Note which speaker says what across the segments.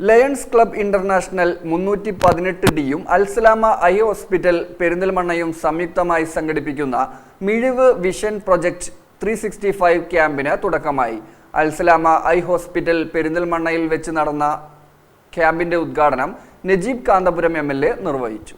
Speaker 1: Lions Club International 318ഡിയും Alsalama eye hospital പെരിന്തൽമണ്ണയും സംയുക്തമായി സംഘടിപ്പിക്കുന്ന മിഴിവ് വിഷൻ പ്രൊജക്ട് 365 ക്യാമ്പിന് തുടക്കമായി. അൽസലാമ ഐ ഹോസ്പിറ്റൽ പെരിന്തൽമണ്ണയിൽ വെച്ച് നടന്ന ക്യാമ്പിന്റെ ഉദ്ഘാടനം നജീബ് കാന്തപുരം MLA നിർവഹിച്ചു.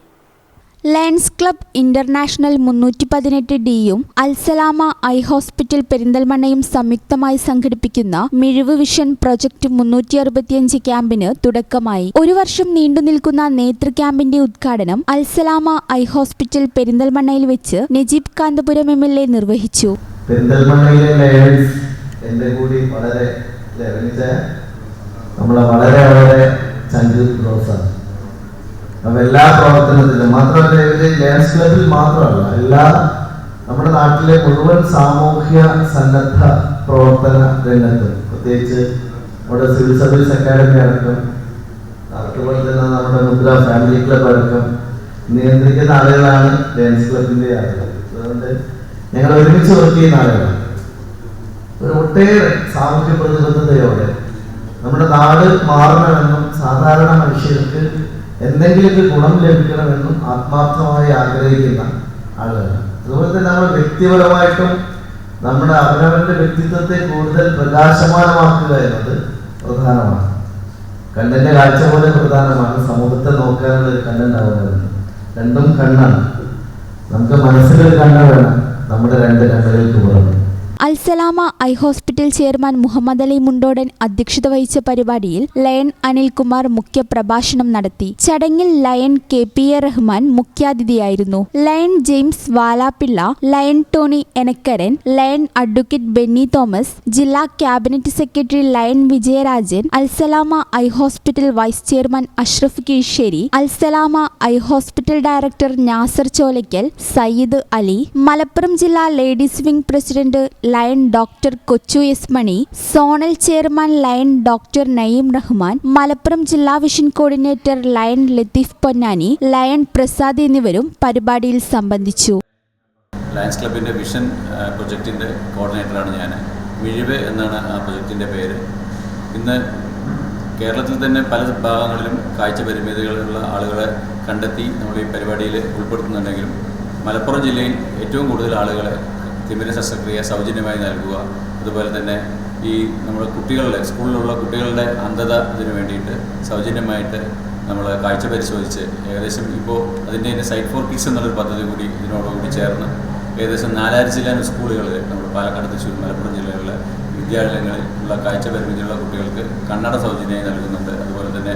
Speaker 2: ലയൺസ് ക്ലബ് ഇന്റർനാഷണൽ 318ഡിയും അൽസലാമ ഐ ഹോസ്പിറ്റൽ പെരിന്തൽമണ്ണയും സംയുക്തമായി സംഘടിപ്പിക്കുന്ന മിഴിവ് വിഷൻ പ്രൊജക്ട് 365 ക്യാമ്പിന് തുടക്കമായി. ഒരു വർഷം നീണ്ടുനിൽക്കുന്ന നേതൃ ക്യാമ്പിന്റെ ഉദ്ഘാടനം അൽസലാമ ഐ ഹോസ്പിറ്റൽ പെരിന്തൽമണ്ണയിൽ വെച്ച് നജീബ് കാന്തപുരം MLA നിർവഹിച്ചു.
Speaker 3: പെരിന്തൽമണ്ണയിലെ ലയൺസ് എൻ്റെ കൂടി വളരെ ചങ്കുറോസാണ്. അപ്പം എല്ലാ പ്രവർത്തനത്തിലും മാത്രമല്ല, ഇവര് ലയൺസ് ക്ലബിൽ മാത്രമല്ല, എല്ലാ നമ്മുടെ നാട്ടിലെ മുഴുവൻ സാമൂഹ്യ സന്നദ്ധ പ്രവർത്തന രംഗത്തും, പ്രത്യേകിച്ച് നമ്മുടെ സിവിൽ സർവീസ് അക്കാദമി അടക്കം, അതുപോലെ തന്നെ നമ്മുടെ മുദ്ര ഫാമിലി ക്ലബ് അടക്കം നിയന്ത്രിക്കുന്ന ആളുകളാണ് ലയൺസ് ക്ലബിന്റെ ആളുകൾ. അതുകൊണ്ട് ഞങ്ങൾ ഒരുമിച്ച് വർക്ക് ചെയ്യുന്ന ആളുകളാണ്. ഒരു ഒട്ടേറെ സാമൂഹ്യ പ്രതിബദ്ധതയോടെ നമ്മുടെ നാട് മാറണമെന്നും സാധാരണ മനുഷ്യർക്ക് എന്തെങ്കിലും ഗുണം ലഭിക്കണമെന്നും ആത്മാർത്ഥമായി ആഗ്രഹിക്കുന്ന ആളുകളാണ്. അതുപോലെ തന്നെ നമ്മൾ വ്യക്തിപരമായിട്ടും നമ്മുടെ അവനവന്റെ വ്യക്തിത്വത്തെ കൂടുതൽ പ്രകാശമാനമാക്കുക എന്നത് പ്രധാനമാണ്. കണ്ണിന്റെ കാഴ്ച പോലെ പ്രധാനമാണ് സമൂഹത്തെ നോക്കാനുള്ള ഒരു കണ്ണുണ്ടാവുന്നത്. രണ്ടും കണ്ണാണ്. നമുക്ക് മനസ്സിലൊരു കണ്ണ് വേണം, നമ്മുടെ രണ്ട് കണ്ണുകൾക്ക് പുറമെ.
Speaker 2: Alsalama eye hospital chairman Muhammad Ali Mundodan അധ്യക്ഷത വഹിച്ച പരിപാടിയിൽ ലയൺ അനിൽകുമാർ മുഖ്യ പ്രഭാഷണം നടത്തി. ചടങ്ങിൽ ലയൺ KPA റഹ്മാൻ മുഖ്യാതിഥിയായിരുന്നു. Lion James Valappilla, lion Tony Enakkaran, lion advocate Benny Thomas, ജില്ലാ cabinet secretary lion Vijayarajan, Alsalama eye hospital vice chairman Ashraf Keezhssery, Alsalama eye hospital director Nasar Cholakkal, Sayyid Ali, Malappuram ജില്ലാ ladies wing president lion doctor Kochu S Mani, zonal chairman lion doctor Naeem Rahman, Malappuram ജില്ലാ vision coordinator lion Latheef Ponnani, lion Prasad എന്നിവരും പരിപാടിയിൽ സംബന്ധിച്ചു.
Speaker 4: Lions ക്ലബിൻ്റെ vision പ്രൊജക്റ്റിൻ്റെ കോർഡിനേറ്ററാണ് ഞാൻ. മിഴിവ് എന്നാണ് ആ പ്രൊജക്റ്റിൻ്റെ പേര്. ഇന്ന് കേരളത്തിൽ തന്നെ പല ഭാഗങ്ങളിലും കാഴ്ച പരിമിതികളുള്ള ആളുകളെ കണ്ടെത്തി നമ്മൾ ഈ പരിപാടിയിൽ ഉൾപ്പെടുത്തുന്നുണ്ടെങ്കിലും മലപ്പുറം ജില്ലയിൽ ഏറ്റവും കൂടുതൽ ആളുകളെ തിമിര ശസ്ത്രക്രിയ സൗജന്യമായി നൽകുക, അതുപോലെ തന്നെ ഈ നമ്മുടെ കുട്ടികളുടെ സ്കൂളിലുള്ള കുട്ടികളുടെ അന്ധത ഇതിനു വേണ്ടിയിട്ട് സൗജന്യമായിട്ട് നമ്മൾ കാഴ്ച പരിശോധിച്ച് ഏകദേശം ഇപ്പോൾ അതിൻ്റെ സൈറ്റ് ഫോർ കിഡ്സ് എന്നുള്ളൊരു പദ്ധതി കൂടി ഇതിനോടുകൂടി ചേർന്ന് ഏകദേശം 4,000 ജില്ലാ സ്കൂളുകളിൽ നമ്മൾ പാലക്കാട്, തൃശ്ശൂർ, മലപ്പുറം ജില്ലകളിലെ വിദ്യാലയങ്ങളിൽ ഉള്ള കാഴ്ച പരിമിതിയുള്ള കുട്ടികൾക്ക് കണ്ണട സൗജന്യമായി നൽകുന്നുണ്ട്. അതുപോലെ തന്നെ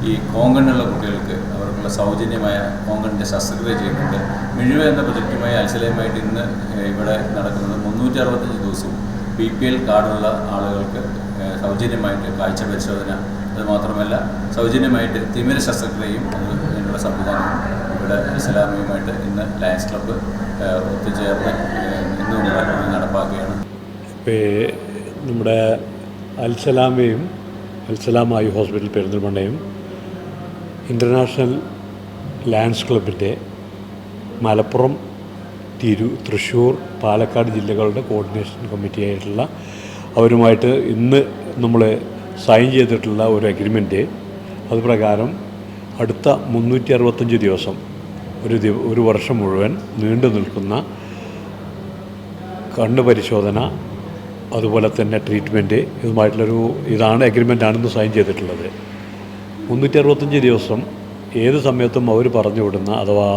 Speaker 4: ഈ കോങ്കണ്ണുള്ള കുട്ടികൾക്ക് അവർക്കുള്ള സൗജന്യമായ കോങ്കണ്ണിൻ്റെ ശസ്ത്രക്രിയ ചെയ്യുന്നുണ്ട്. മിഴിവ് എന്ന പ്രൊജക്റ്റുമായി അൽസലയുമായിട്ട് ഇന്ന് ഇവിടെ നടക്കുന്നത് 365 ദിവസവും BPL കാർഡുള്ള ആളുകൾക്ക് സൗജന്യമായിട്ട് കാഴ്ച പരിശോധന, അതുമാത്രമല്ല സൗജന്യമായിട്ട് തിമിര ശസ്ത്രക്രിയയും അതിനുള്ള സംവിധാനം ഇവിടെ അൽസലാമയുമായിട്ട് ഇന്ന് ലയൺസ് ക്ലബ്ബ് ഒത്തുചേർന്ന് ഇന്ന് നടപ്പാക്കുകയാണ്.
Speaker 5: നമ്മുടെ അൽസലാമയും അൽസലാമ ഐ ഹോസ്പിറ്റൽ പെരിന്തൽമണ്ണയും ഇൻ്റർനാഷണൽ ലയൺസ് ക്ലബിൻ്റെ മലപ്പുറം, തൃശ്ശൂർ, പാലക്കാട് ജില്ലകളുടെ കോർഡിനേഷൻ കമ്മിറ്റിയായിട്ടുള്ള അവരുമായിട്ട് ഇന്ന് നമ്മൾ സൈൻ ചെയ്തിട്ടുള്ള ഒരു അഗ്രിമെൻറ്റ്, അതുപ്രകാരം അടുത്ത 365 ദിവസം ഒരു വർഷം മുഴുവൻ നീണ്ടു നിൽക്കുന്ന കണ്ണ് പരിശോധന, അതുപോലെ തന്നെ ട്രീറ്റ്മെൻറ്റ്, ഇതാണ് അഗ്രിമെൻ്റാണെന്ന് സൈൻ ചെയ്തിട്ടുള്ളത്. 365 ദിവസം ഏത് സമയത്തും അവർ പറഞ്ഞു വിടുന്ന, അഥവാ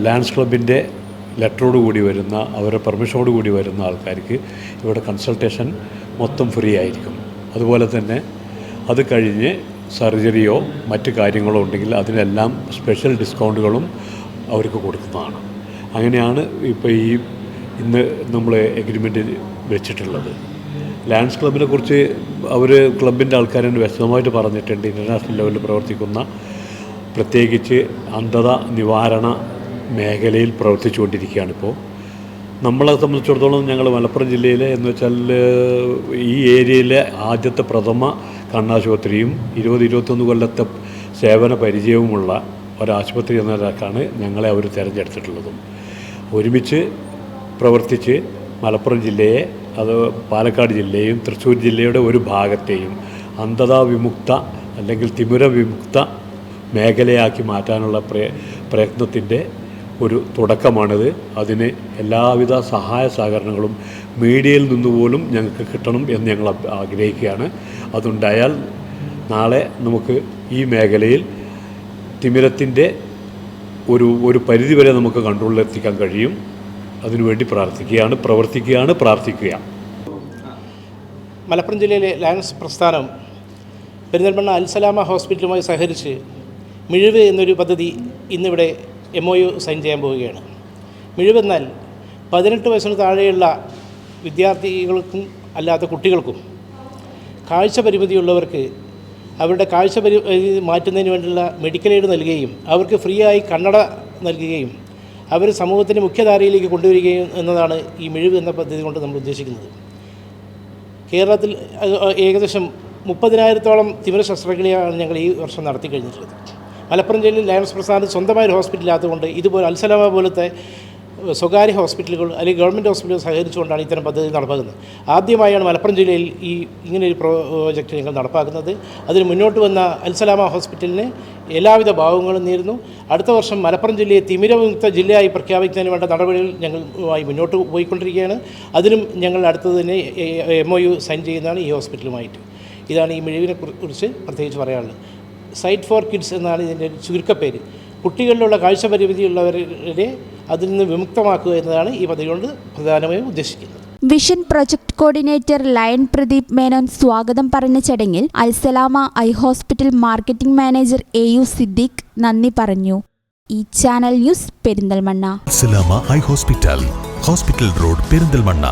Speaker 5: ലയൺസ് ക്ലബിൻ്റെ ലെറ്ററോട് കൂടി വരുന്ന, അവരുടെ പെർമിഷനോട് കൂടി വരുന്ന ആൾക്കാർക്ക് ഇവിടെ കൺസൾട്ടേഷൻ മൊത്തം ഫ്രീ ആയിരിക്കും. അതുപോലെ തന്നെ അത് കഴിഞ്ഞ് സർജറിയോ മറ്റ് കാര്യങ്ങളോ ഉണ്ടെങ്കിൽ അതിനെല്ലാം സ്പെഷ്യൽ ഡിസ്കൗണ്ടുകളും അവർക്ക് കൊടുക്കുന്നതാണ്. അങ്ങനെയാണ് ഇപ്പോൾ ഇന്ന് നമ്മൾ എഗ്രിമെൻ്റ് വെച്ചിട്ടുള്ളത്. ലയൺസ് ക്ലബിനെ കുറിച്ച് അവർ ക്ലബിൻ്റെ ആൾക്കാരെന്നെ വ്യക്തമായിട്ട് പറഞ്ഞിട്ടുണ്ട്. ഇൻ്റർനാഷണൽ ലെവലിൽ പ്രവർത്തിക്കുന്ന, പ്രത്യേകിച്ച് അന്ധത നിവാരണ മേഖലയിൽ പ്രവർത്തിച്ചുകൊണ്ടിരിക്കുകയാണ്. ഇപ്പോൾ നമ്മളെ സംബന്ധിച്ചിടത്തോളം ഞങ്ങൾ മലപ്പുറം ജില്ലയിലെ എന്ന് വെച്ചാൽ ഈ ഏരിയയിലെ ആദ്യത്തെ പ്രഥമ കണ്ണാശുപത്രിയും 20-21 കൊല്ലത്തെ സേവന പരിചയവുമുള്ള ഒരാശുപത്രി എന്ന നിലക്കാണ് ഞങ്ങളെ അവർ തിരഞ്ഞെടുത്തിട്ടുള്ളതും. ഒരുമിച്ച് പ്രവർത്തിച്ച് മലപ്പുറം ജില്ലയെ, അത് പാലക്കാട് ജില്ലയും തൃശ്ശൂർ ജില്ലയുടെ ഒരു ഭാഗത്തെയും അന്ധതാ വിമുക്ത അല്ലെങ്കിൽ തിമിര വിമുക്ത മേഖലയാക്കി മാറ്റാനുള്ള പ്രയത്നത്തിൻ്റെ ഒരു തുടക്കമാണിത്. അതിന് എല്ലാവിധ സഹായ സഹകരണങ്ങളും മീഡിയയിൽ നിന്നുപോലും ഞങ്ങൾക്ക് കിട്ടണം എന്ന് ഞങ്ങൾ ആഗ്രഹിക്കുകയാണ്. അതുണ്ടായാൽ നാളെ നമുക്ക് ഈ മേഖലയിൽ തിമിരത്തിൻ്റെ ഒരു പരിധിവരെ നമുക്ക് കൺട്രോളിലെത്തിക്കാൻ കഴിയും. അതിനുവേണ്ടി പ്രവർത്തിക്കുകയാണ്.
Speaker 6: മലപ്പുറം ജില്ലയിലെ ലയൺസ് പ്രസ്ഥാനം പെരിന്തൽമണ്ണ അൽസലാമ ഹോസ്പിറ്റലുമായി സഹകരിച്ച് മിഴിവ് എന്നൊരു പദ്ധതി ഇന്നിവിടെ MOU സൈൻ ചെയ്യാൻ പോവുകയാണ്. മിഴിവെന്നാൽ 18 വയസ്സിന് താഴെയുള്ള വിദ്യാർത്ഥികൾക്കും അല്ലാത്ത കുട്ടികൾക്കും കാഴ്ച പരിമിതിയുള്ളവർക്ക് അവരുടെ കാഴ്ച പരിമിതി മാറ്റുന്നതിന് വേണ്ടിയുള്ള മെഡിക്കൽ എയ്ഡ് നൽകുകയും അവർക്ക് ഫ്രീ ആയി കണ്ണട നൽകുകയും അവർ സമൂഹത്തിൻ്റെ മുഖ്യധാരയിലേക്ക് കൊണ്ടുവരികയും എന്നതാണ് ഈ മിഴിവ് എന്ന പദ്ധതി കൊണ്ട് നമ്മൾ ഉദ്ദേശിക്കുന്നത്. കേരളത്തിൽ ഏകദേശം 30,000-ഓളം തിമിര ശസ്ത്രക്രിയയാണ് ഞങ്ങൾ ഈ വർഷം നടത്തി കഴിഞ്ഞിട്ടുള്ളത്. മലപ്പുറം ജില്ലയിൽ ലയൺസ് പ്രസ്ഥാനത്ത് സ്വന്തമായൊരു ഹോസ്പിറ്റലില്ലാത്തതുകൊണ്ട് ഇതുപോലെ അൽസലാമ പോലത്തെ സ്വകാര്യ ഹോസ്പിറ്റലുകൾ അല്ലെങ്കിൽ ഗവൺമെൻറ് ഹോസ്പിറ്റലുകൾ സഹകരിച്ചുകൊണ്ടാണ് ഇത്തരം പദ്ധതി നടപ്പാക്കുന്നത്. ആദ്യമായാണ് മലപ്പുറം ജില്ലയിൽ ഇങ്ങനെയൊരു പ്രോജക്റ്റ് ഞങ്ങൾ നടപ്പാക്കുന്നത്. അതിന് മുന്നോട്ട് വന്ന അൽസലാമ ഹോസ്പിറ്റലിന് എല്ലാവിധ ഭാവങ്ങളും നേരുന്നു. അടുത്ത വർഷം മലപ്പുറം ജില്ലയെ തിമിരവിമുക്ത ജില്ലയായി പ്രഖ്യാപിക്കുന്നതിന് വേണ്ട നടപടികൾ ഞങ്ങളുമായി മുന്നോട്ട് പോയിക്കൊണ്ടിരിക്കുകയാണ്. അതിനും ഞങ്ങൾ അടുത്തത് തന്നെ MOU സൈൻ ചെയ്യുന്നതാണ് ഈ ഹോസ്പിറ്റലുമായിട്ട്. ഇതാണ് ഈ മിഴിവിനെ കുറിച്ച് പ്രത്യേകിച്ച് പറയാനുള്ളത്. സൈറ്റ് ഫോർ കിഡ്സ് എന്നാണ് ഇതിൻ്റെ ചുരുക്കപ്പേര്. കുട്ടികളിലുള്ള കാഴ്ച പരിമിതിയുള്ളവരെ അതിൽ നിന്ന് വിമുക്തമാക്കുക എന്നതാണ് ഈ പദ്ധതി കൊണ്ട് പ്രധാനമായും ഉദ്ദേശിക്കുന്നത്.
Speaker 2: Vision project coordinator lion Pradeep Menon സ്വാഗതം പറഞ്ഞ ചടങ്ങിൽ Al Salama eye hospital marketing manager AU Siddique നന്ദി പറഞ്ഞു. ഈ channel news Perinthalmanna.
Speaker 7: Al Salama eye hospital road Perinthalmanna.